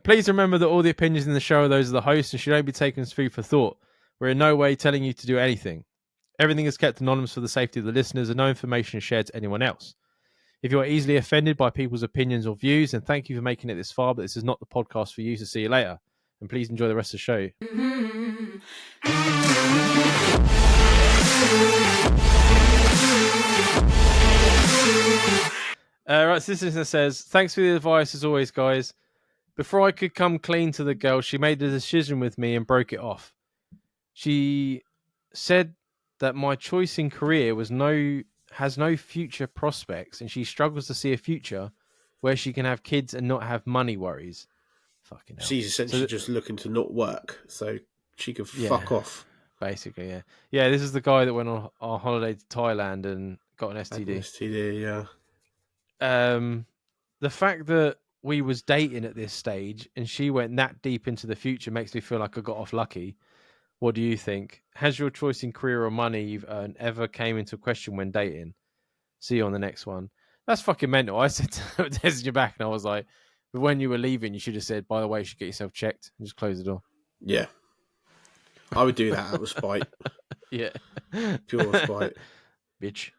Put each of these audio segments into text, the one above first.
Please remember that all the opinions in the show are those of the host and should only be taken as food for thought. We're in no way telling you to do anything. Everything is kept anonymous for the safety of the listeners and no information is shared to anyone else. If you are easily offended by people's opinions or views, then thank you for making it this far, but this is not the podcast for you, so see you later. And please enjoy the rest of the show. Right, so this listener says, thanks for the advice as always, guys. Before I could come clean to the girl, she made a decision with me and broke it off. She said that my choice in career has no future prospects, and she struggles to see a future where she can have kids and not have money worries. Fucking hell. She's essentially just looking to not work, so she can fuck off. Basically, yeah. Yeah, this is the guy that went on our holiday to Thailand and got an STD. STD, yeah. The fact that we was dating at this stage and she went that deep into the future makes me feel like I got off lucky. What do you think? Has your choice in career or money you've earned ever came into question when dating? See you on the next one. That's fucking mental. I said to message you back and I was like, but when you were leaving, you should have said, by the way, you should get yourself checked and just close the door. Yeah. I would do that out of spite. Yeah. Pure spite. Bitch.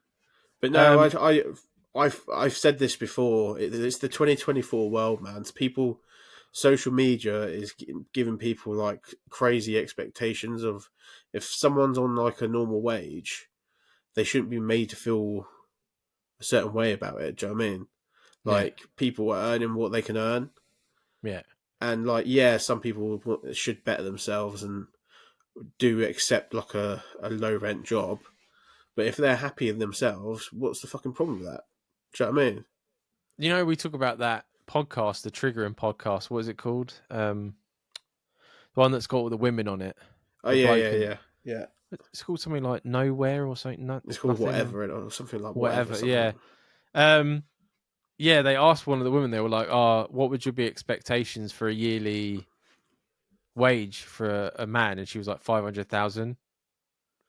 But no, I've said this before. It's the 2024 world, man. Social media is giving people like crazy expectations of if someone's on like a normal wage, they shouldn't be made to feel a certain way about it. Do you know what I mean? Like people are earning what they can earn. Yeah. And like, some people should better themselves and do accept like a low rent job. But if they're happy in themselves, what's the fucking problem with that? Do you know what I mean? You know, we talk about that podcast, the Triggering podcast. What is it called? The one that's got all the women on it. Oh, yeah. It's called something like Nowhere or something. No, it's called nothing. Whatever or something like Whatever. Something. Yeah. Yeah, they asked one of the women, they were like, what would your be expectations for a yearly wage for a man? And she was like 500,000.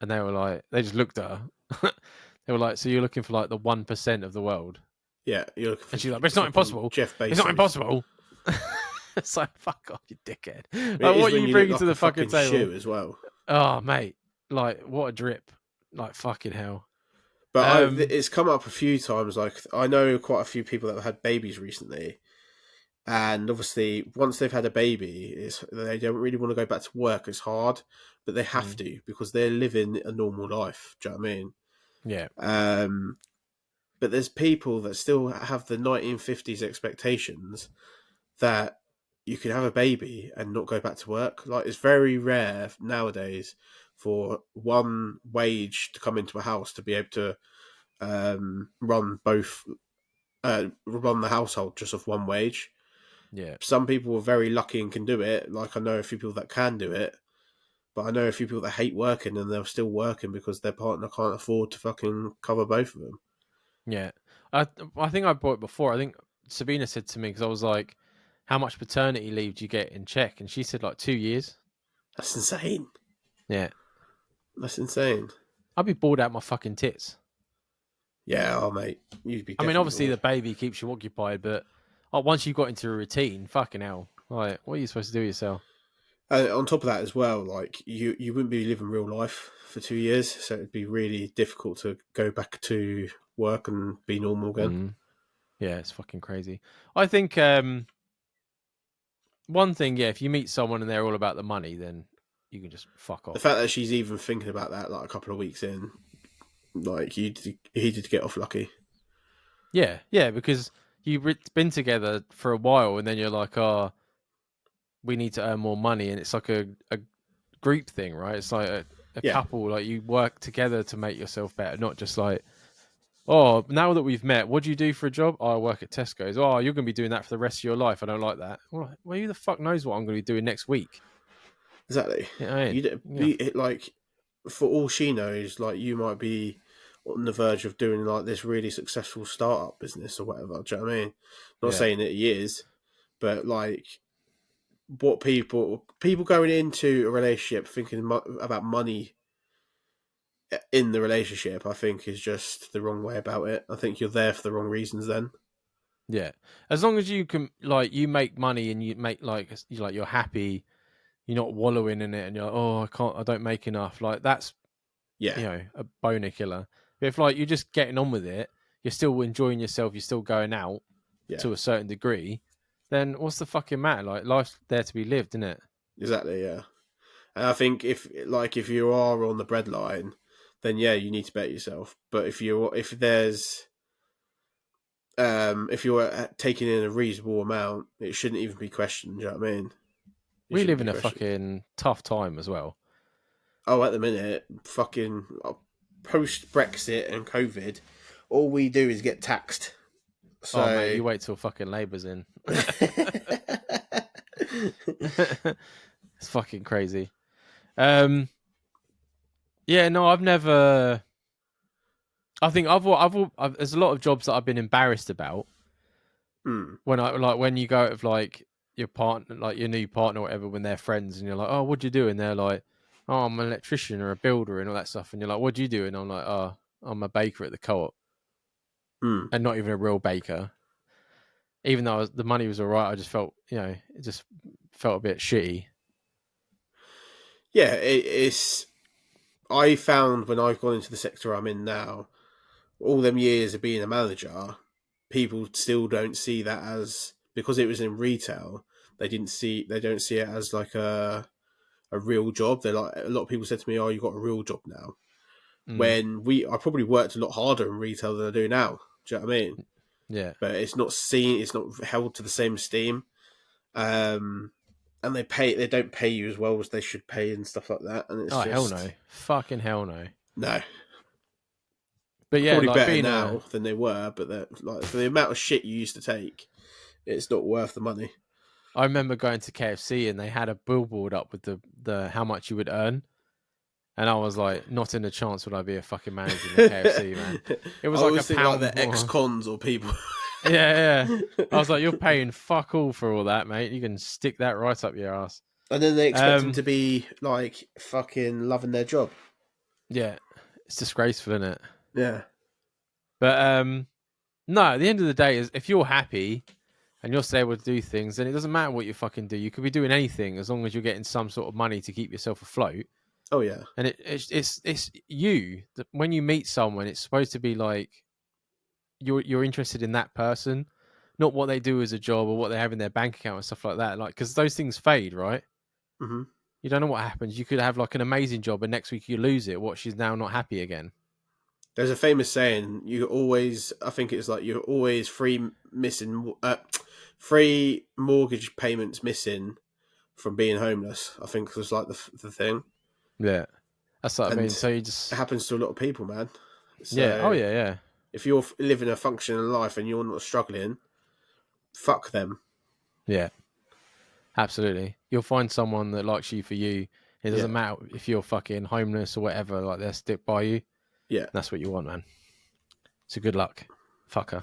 And they were like, they just looked at her. They were like, so you're looking for like the 1% of the world? Yeah, you're looking for, and she's like, but it's not impossible. Jeff Bezos. It's not impossible. It's like, fuck off, you dickhead. Like, what are you bringing to the fucking table? Shoe as well. Oh, mate. Like, what a drip. Like, fucking hell. But it's come up a few times. Like, I know quite a few people that have had babies recently. And obviously, once they've had a baby, they don't really want to go back to work as hard, but they have to because they're living a normal life. Do you know what I mean? Yeah. But there's people that still have the 1950s expectations that you can have a baby and not go back to work. Like, it's very rare nowadays for one wage to come into a house to be able to run the household just off one wage. Yeah. Some people are very lucky and can do it. Like, I know a few people that can do it, but I know a few people that hate working and they're still working because their partner can't afford to fucking cover both of them. Yeah. I think I brought it before. I think Sabina said to me, because I was like, how much paternity leave do you get in Czech? And she said like 2 years. That's insane. Yeah. That's insane. I'd be bored out my fucking tits. Yeah, mate. You'd be. I mean, obviously the baby keeps you occupied, but once you've got into a routine, fucking hell. Like, what are you supposed to do yourself? On top of that as well, like, you wouldn't be living real life for 2 years, so it'd be really difficult to go back to work and be normal again. Yeah, it's fucking crazy. I think one thing, if you meet someone and they're all about the money, then you can just fuck off. The fact that she's even thinking about that like a couple of weeks in, like, he did get off lucky. Yeah, because you've been together for a while and then you're like, we need to earn more money, and it's like a group thing, right? It's like a couple, like you work together to make yourself better, not just like, now that we've met, what do you do for a job? I work at Tesco's. You're going to be doing that for the rest of your life. I don't like that. Well, who the fuck knows what I'm going to be doing next week? Exactly. Like, for all she knows, like, you might be on the verge of doing like this really successful startup business or whatever. Do you know what I mean? Not saying that he is, but like, what people going into a relationship thinking about money in the relationship, I think, is just the wrong way about it. I think you're there for the wrong reasons then. Yeah, as long as you can, like, you make money and you make you're happy, you're not wallowing in it, and you're like, oh, I don't make enough. Like that's Yeah, a boner killer. But if like you're just getting on with it, you're still enjoying yourself, you're still going out yeah, to a certain degree, then what's the fucking matter? Like life's there to be lived, isn't it? exactly. Yeah, and I think if you are on the breadline, then yeah, you need to bet yourself. But if you're taking in a reasonable amount, it shouldn't even be questioned. You know what I mean? It We shouldn't live be in a questioned. fucking tough time as well. Oh, at the minute, fucking post Brexit and COVID, all we do is get taxed. Oh mate, So you wait till fucking Labour's in. It's fucking crazy. Yeah, no, I've never. I think there's a lot of jobs that I've been embarrassed about hmm, when you go with like your partner, like your new partner, or whatever, when they're friends, and you're like, oh, what do you do? And they're like, oh, I'm an electrician or a builder and all that stuff, and you're like, what do you do? And I'm like, oh, I'm a baker at the co-op, hmm. and not even a real baker. Even though the money was all right, I just felt, it just felt a bit shitty. Yeah, it's. I found when I've gone into the sector I'm in now, all them years of being a manager, people still don't see that as, because it was in retail. They don't see it as like a real job. They're like, a lot of people said to me, "Oh, you got a real job now." Mm, When I probably worked a lot harder in retail than I do now. Do you know what I mean? yeah. But it's not seen. It's not held to the same esteem. Um, and they don't pay you as well as they should pay and stuff like that. And it's Oh hell just no, fucking hell no. no. But yeah, Probably like better being now than they were, but like for the amount of shit you used to take, it's not worth the money. I remember going to KFC and they had a billboard up with the how much you would earn. And I was like, not in a chance would I be a fucking manager in the KFC, man. It I was like a always think like pound the more. ex-cons or people. Yeah, yeah. I was like, you're paying fuck all for all that, mate. You can stick that right up your ass. And then they expect them Um, to be like fucking loving their job. yeah, it's disgraceful, isn't it? Yeah. But no, at the end of the day, is if you're happy and you're still able to do things, then it doesn't matter what you fucking do. You could be doing anything as long as you're getting some sort of money to keep yourself afloat. Oh yeah. And it's you. When you meet someone, it's supposed to be like you're interested in that person, not what they do as a job or what they have in their bank account and stuff like that. Like, because those things fade, right? Hmm. You don't know what happens. You could have like an amazing job, and next week you lose it. What, she's now not happy again? There's a famous saying: "You always." I think it's like you're always three mortgage payments missing from being homeless. I think was like the thing, Yeah, that's what I mean. and So you it just, happens to a lot of people, man. yeah, oh So yeah, yeah, if you're living a functioning life and you're not struggling, fuck them. yeah, absolutely. You'll find someone that likes you for you. It doesn't Yeah, matter if you're fucking homeless or whatever. Like, they'll stick by you. yeah. That's what you want, man. So good luck, fucker.